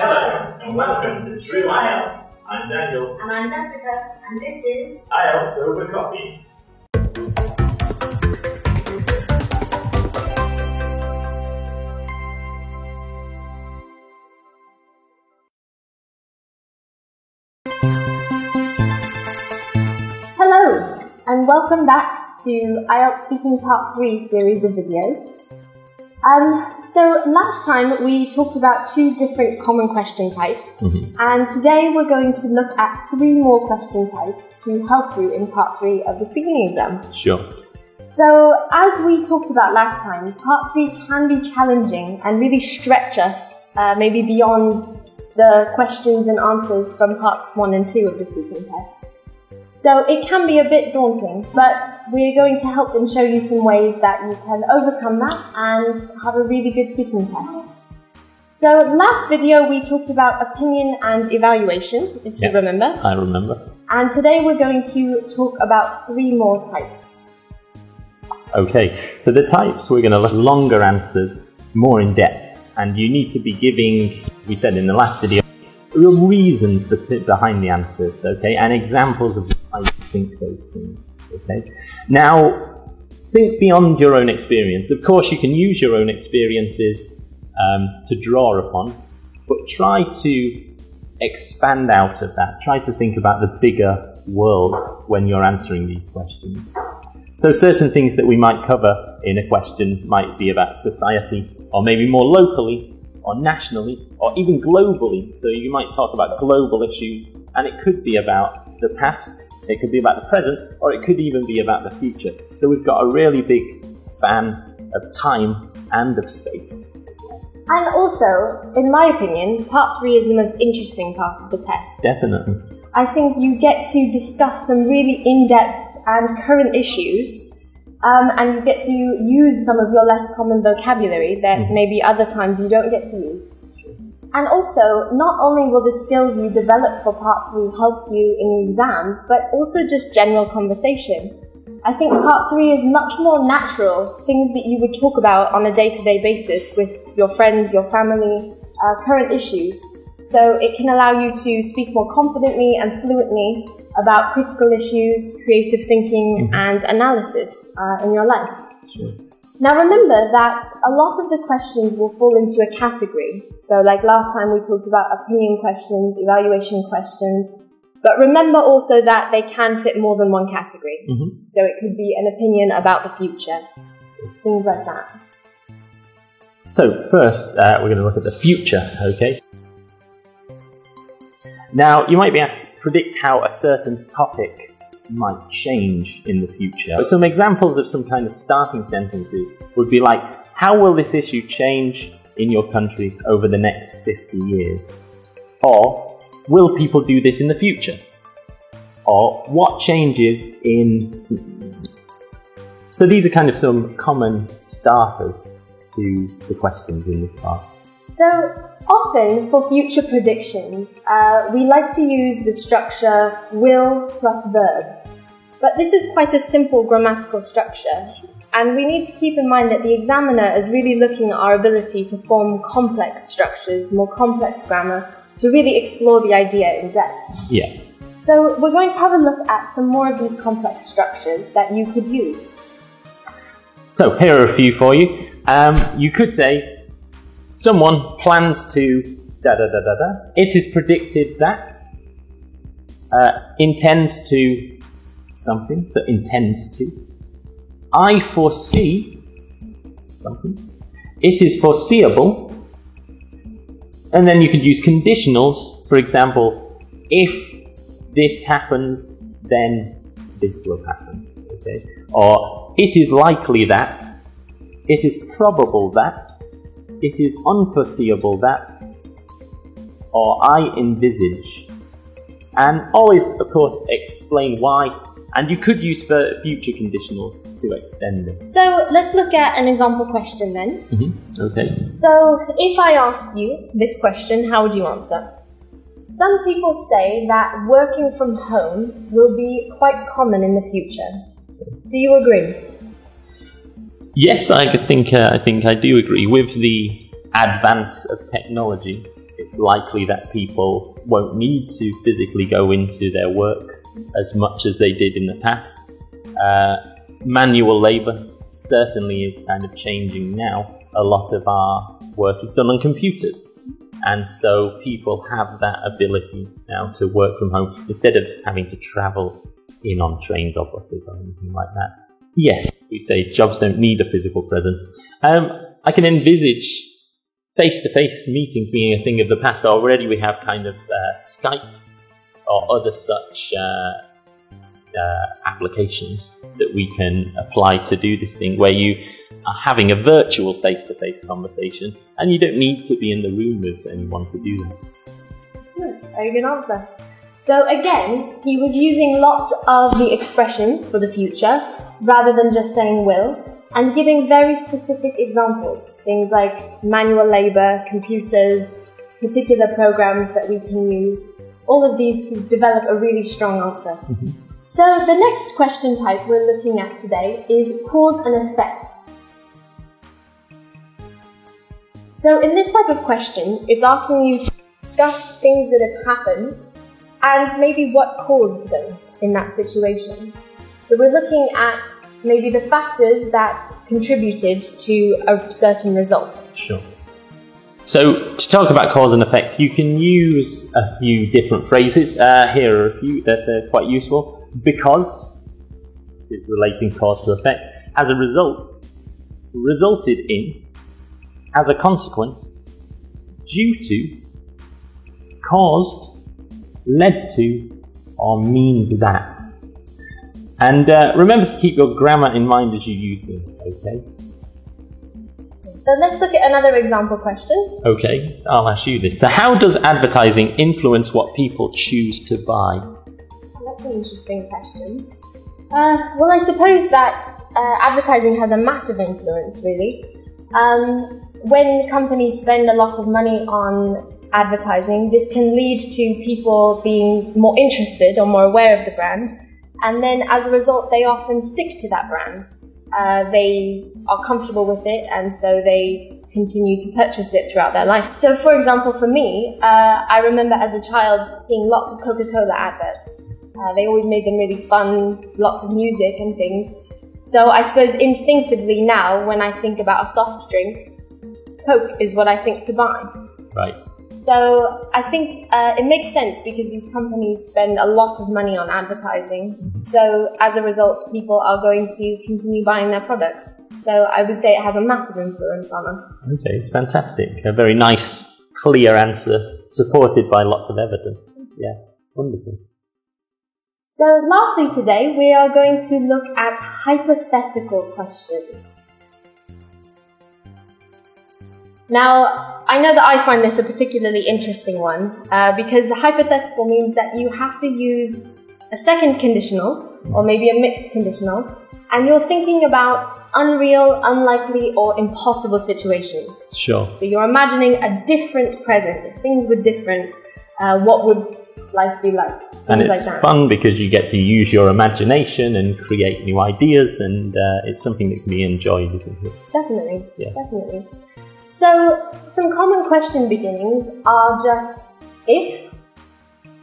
Hello and welcome to True IELTS. I'm Daniel. And I'm Jessica, and this is IELTS Over Coffee. Hello, and welcome back to IELTS Speaking Part 3 series of videos. So last time we talked about 2 different common question types, and today we're going to look at 3 more question types to help you in Part 3 of the speaking exam. Sure. So as we talked about last time, Part 3 can be challenging and really stretch us maybe beyond the questions and answers from Parts 1 and 2 of the speaking test. So it can be a bit daunting, but we're going to help and show you some ways that you can overcome that and have a really good speaking test. So last video we talked about opinion and evaluation, if you remember. I remember. And today we're going to talk about 3 more types. Okay, so the types, we're going to look at longer answers, more in depth, and you need to be giving, we said in the last video, real reasons behind the answers, okay, and examples of why you think those things, okay. Now, think beyond your own experience. Of course, you can use your own experiences to draw upon, but try to expand out of that. Try to think about the bigger world when you're answering these questions. So certain things that we might cover in a question might be about society, or maybe more locally, or nationally, or even globally. So you might talk about global issues, and it could be about the past, it could be about the present, or it could even be about the future. So we've got a really big span of time and of space. And also, in my opinion, Part 3 is the most interesting part of the test. Definitely. I think you get to discuss some really in-depth and current issues, and you get to use some of your less common vocabulary that maybe other times you don't get to use. And also, not only will the skills you develop for Part 3 help you in the exam, but also just general conversation. I think Part 3 is much more natural, things that you would talk about on a day-to-day basis with your friends, your family, current issues. So it can allow you to speak more confidently and fluently about critical issues, creative thinking, and analysis in your life. Sure. Now remember that a lot of the questions will fall into a category. So like last time we talked about opinion questions, evaluation questions. But remember also that they can fit more than one category. So it could be an opinion about the future, things like that. So first, we're going to look at the future, okay? Now, you might be asked to predict how a certain topic might change in the future. Some examples of some kind of starting sentences would be like, how will this issue change in your country over the next 50 years? Or, will people do this in the future? Or, what changes in... So these are kind of some common starters to the questions in this part. So, often for future predictions, we like to use the structure will plus verb. But this is quite a simple grammatical structure, and we need to keep in mind that the examiner is really looking at our ability to form complex structures, more complex grammar, to really explore the idea in depth. Yeah. So we're going to have a look at some more of these complex structures that you could use. So here are a few for you. You could say, someone plans to da-da-da-da-da. It is predicted that, intends to something, so intends to. I foresee something. It is foreseeable. And then you could use conditionals. For example, if this happens, then this will happen. Okay? Or it is likely that. It is probable that. It is unforeseeable that. Or I envisage. And always, of course, explain why. And you could use future conditionals to extend it. So let's look at an example question then. Okay. So if I asked you this question, how would you answer? Some people say that working from home will be quite common in the future. Do you agree? Yes, I think I do agree. With the advance of technology, it's likely that people won't need to physically go into their work as much as they did in the past. Manual labour certainly is kind of changing now. A lot of our work is done on computers, and so people have that ability now to work from home instead of having to travel in on trains or buses or anything like that. Yes, we say jobs don't need a physical presence. I can envisage face-to-face meetings being a thing of the past. Already we have kind of Skype or other such applications that we can apply to do this thing, where you are having a virtual face-to-face conversation and you don't need to be in the room with anyone to do that. Very good answer. So again, he was using lots of the expressions for the future rather than just saying will, and giving very specific examples, things like manual labour, computers, particular programs that we can use, all of these to develop a really strong answer. Mm-hmm. So the next question type we're looking at today is cause and effect. So in this type of question, it's asking you to discuss things that have happened and maybe what caused them in that situation. So we're looking at maybe the factors that contributed to a certain result. Sure. So to talk about cause and effect, you can use a few different phrases. Here are a few that are quite useful. Because, this is relating cause to effect. As a result, resulted in. As a consequence, due to, caused, led to, or means that. And remember to keep your grammar in mind as you use them, okay? So let's look at another example question. Okay, I'll ask you this. So how does advertising influence what people choose to buy? That's an interesting question. Well, I suppose that advertising has a massive influence, really. When companies spend a lot of money on advertising, this can lead to people being more interested or more aware of the brand, and then as a result they often stick to that brand. They are comfortable with it, and so they continue to purchase it throughout their life. So for example, for me, I remember as a child seeing lots of Coca-Cola adverts. They always made them really fun, lots of music and things. So I suppose instinctively now, when I think about a soft drink, Coke is what I think to buy. Right. So I think it makes sense because these companies spend a lot of money on advertising. Mm-hmm. So as a result, people are going to continue buying their products. So I would say it has a massive influence on us. Okay, fantastic. A very nice, clear answer, supported by lots of evidence. Yeah, wonderful. So lastly today, we are going to look at hypothetical questions. Now, I know that I find this a particularly interesting one because hypothetical means that you have to use a second conditional or maybe a mixed conditional, and you're thinking about unreal, unlikely or impossible situations. Sure. So you're imagining a different present. If things were different, what would life be like? And it's like that. fun because you get to use your imagination and create new ideas, and it's something that can be enjoyed, isn't it? Definitely, Yeah. definitely. So, some common question beginnings are just if,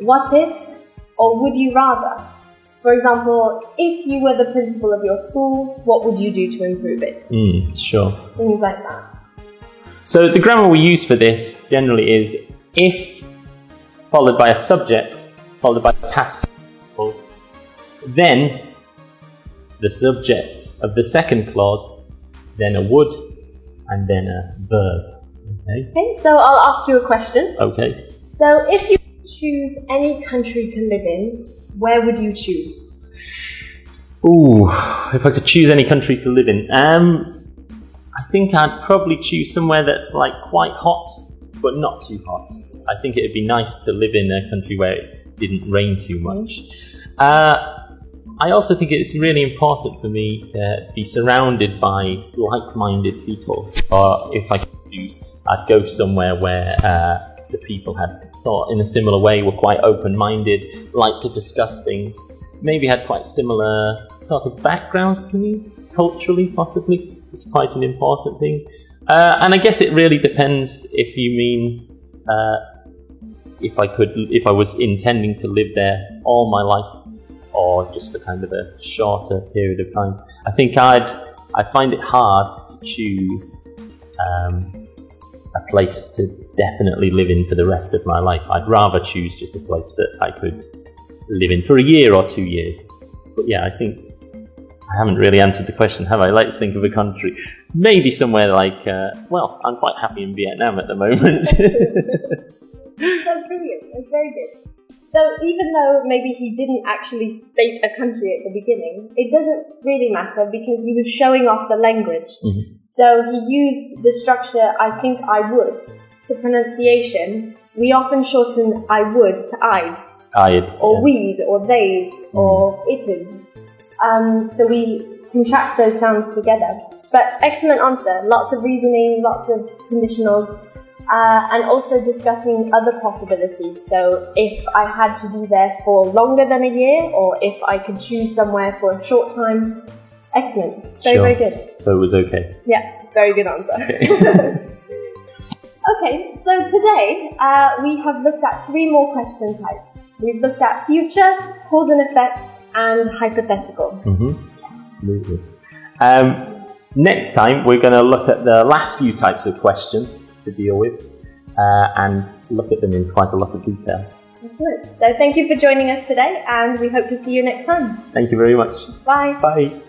what if, or would you rather. For example, if you were the principal of your school, what would you do to improve it? Sure. Things like that. So the grammar we use for this generally is if, followed by a subject, followed by a past participle, then the subject of the second clause, then a would, and then a verb. Okay, so I'll ask you a question. Okay. So if you could choose any country to live in, where would you choose? Ooh, if I could choose any country to live in, I think I'd probably choose somewhere that's like quite hot, but not too hot. I think it'd be nice to live in a country where it didn't rain too much. I also think it's really important for me to be surrounded by like-minded people. Or if I could choose, I'd go somewhere where the people had thought in a similar way, were quite open-minded, liked to discuss things, maybe had quite similar sort of backgrounds to me, culturally possibly. It's quite an important thing. And I guess it really depends if you mean if I was intending to live there all my life, or just for kind of a shorter period of time, I think I find it hard to choose a place to definitely live in for the rest of my life. I'd rather choose just a place that I could live in for a year or 2 years. But yeah, I think I haven't really answered the question, have I? Let's think of a country. Maybe somewhere like, well, I'm quite happy in Vietnam at the moment. That's brilliant. That's very good. So even though maybe he didn't actually state a country at the beginning, it doesn't really matter because he was showing off the language. Mm-hmm. So he used the structure, I think I would, to pronunciation. We often shorten I would to I'd. Or yeah. We'd, or they, or it'd. So we contract those sounds together. But excellent answer. Lots of reasoning, lots of conditionals. And also discussing other possibilities. So if I had to be there for longer than a year, or if I could choose somewhere for a short time. Excellent. Very good. So it was okay? Yeah, very good answer. Okay, okay, so today we have looked at 3 more question types. We've looked at future, cause and effect, and hypothetical. Absolutely. Next time we're going to look at the last few types of questions to deal with and look at them in quite a lot of detail. Excellent. So thank you for joining us today, and we hope to see you next time. Thank you very much. Bye. Bye.